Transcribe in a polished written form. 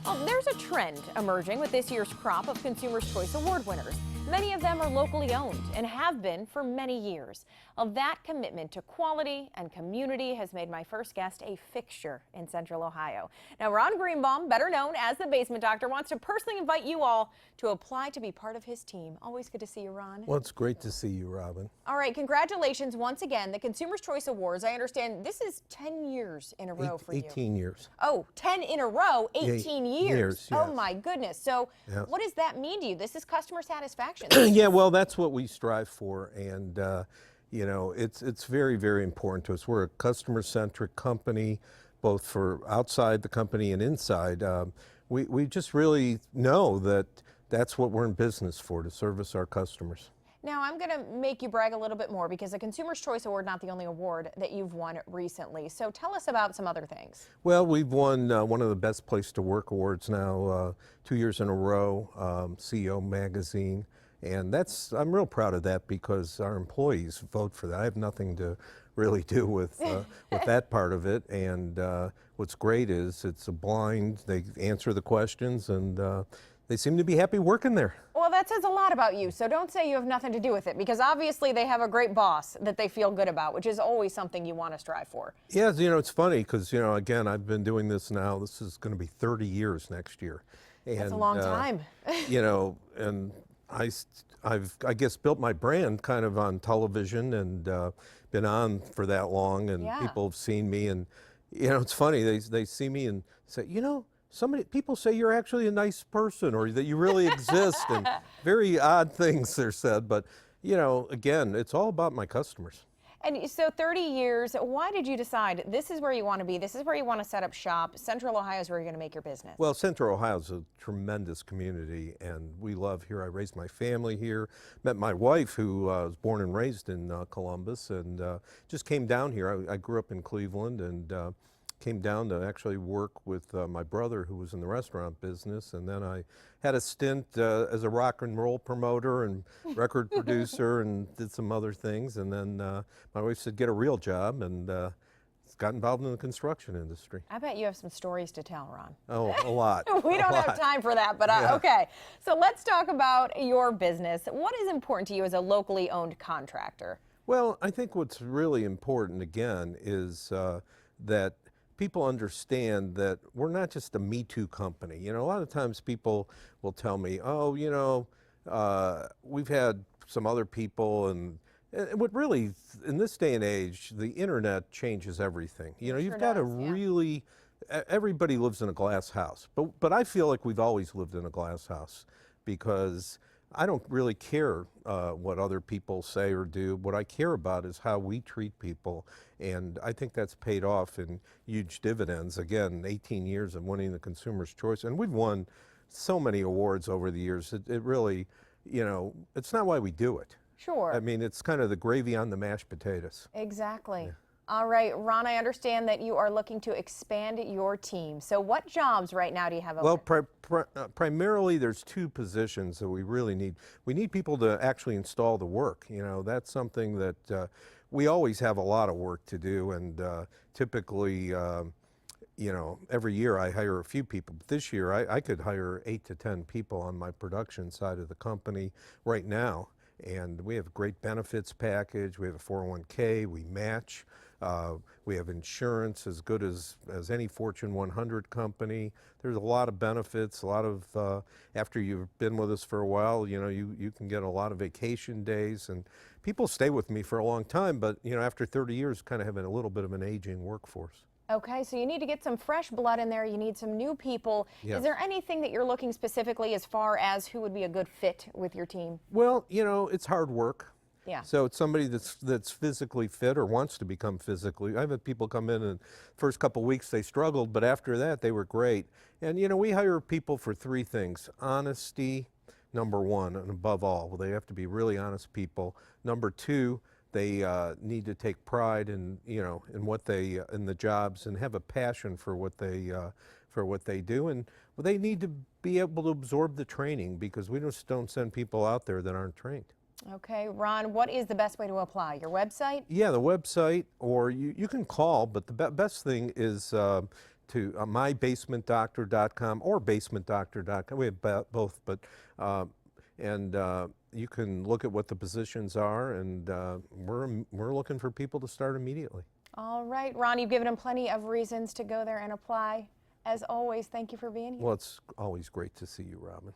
Well, there's a trend emerging with this year's crop of Consumers' Choice Award winners. Many of them are locally owned and have been for many years. Well, that commitment to quality and community has made my first guest a fixture in Central Ohio. Now, Ron Greenbaum, better known as the Basement Doctor, wants to personally invite you all to apply to be part of his team. Always good to see you, Ron. Well, it's great to see you, Robin. All right, congratulations once again. The Consumers' Choice Awards, I understand this is 10 years in a row for you. 18 years. Oh, 10 in a row, 18 years. Oh yes. my goodness. So Yes. what does that mean to you? This is customer satisfaction. Yeah, well, that's what we strive for, and you know, it's very, very important to us. We're a customer-centric company, both for outside the company and inside. We just really know that that's what we're in business for, to service our customers. Now, I'm going to make you brag a little bit more because the Consumer's Choice Award, not the only award that you've won recently. So tell us about some other things. Well, we've won one of the Best Place to Work awards now 2 years in a row, CEO Magazine. And I'm real proud of that because our employees vote for that. I have nothing to really do with that part of it. And what's great is it's a blind, they answer the questions, and they seem to be happy working there. Well, that says a lot about you, so don't say you have nothing to do with it, because obviously they have a great boss that they feel good about, which is always something you want to strive for. Yeah, you know, it's funny because, you know, again, I've been doing this now, this is going to be 30 years next year. And, that's a long time. You know, and I guess built my brand kind of on television and been on for that long, and Yeah. people have seen me, and you know, it's funny, they see me and say, you know, people say you're actually a nice person or that you really exist, and very odd things are said, but you know, again, it's all about my customers. And so 30 years, why did you decide this is where you want to be? This is where you want to set up shop. Central Ohio is where you're going to make your business. Well, Central Ohio is a tremendous community, and we love here. I raised my family here, met my wife, who was born and raised in Columbus, and just came down here. I grew up in Cleveland, and came down to actually work with my brother, who was in the restaurant business, and then I had a stint as a rock and roll promoter and record producer, and did some other things, and then my wife said, get a real job, and got involved in the construction industry. I bet you have some stories to tell, Ron. Oh, a lot. We don't have time for that, but Yeah. okay. So let's talk about your business. What is important to you as a locally owned contractor? Well, I think what's really important, again, is that people understand that we're not just a Me Too company. You know, a lot of times people will tell me, oh, you know, we've had some other people, and what really, in this day and age, the internet changes everything. You know, you've got to really, everybody lives in a glass house, but I feel like we've always lived in a glass house, because I don't really care what other people say or do. What I care about is how we treat people, and I think that's paid off in huge dividends. Again, 18 years of winning the Consumer's Choice, and we've won so many awards over the years. It really, you know, it's not why we do it. Sure. I mean, it's kind of the gravy on the mashed potatoes. Exactly. Yeah. All right, Ron, I understand that you are looking to expand your team. So what jobs right now do you have open? Well, primarily there's two positions that we really need. We need people to actually install the work. You know, that's something that we always have a lot of work to do, and typically, you know, every year I hire a few people. But this year I could hire 8 to 10 people on my production side of the company right now. And we have a great benefits package. We have a 401k, we match. We have insurance as good as any Fortune 100 company. There's a lot of benefits, a lot of, after you've been with us for a while, you know, you can get a lot of vacation days, and people stay with me for a long time, but, you know, after 30 years, kind of having a little bit of an aging workforce. Okay, so you need to get some fresh blood in there. You need some new people. Yes. Is there anything that you're looking specifically as far as who would be a good fit with your team? Well, you know, it's hard work. Yeah. So it's somebody that's physically fit or wants to become physically. I've had people come in and first couple weeks they struggled, but after that they were great. And you know, we hire people for three things. Honesty, number one, and above all. Well, they have to be really honest people. Number two, they need to take pride in, you know, in what they in the jobs, and have a passion for what they do, and they need to be able to absorb the training, because we just don't send people out there that aren't trained. Okay, Ron, what is the best way to apply? Your website? Yeah, the website, or you can call, but the best thing is to mybasementdoctor.com or basementdoctor.com. We have both, but you can look at what the positions are, and we're looking for people to start immediately. All right, Ron, you've given them plenty of reasons to go there and apply. As always, thank you for being here. Well, it's always great to see you, Robin.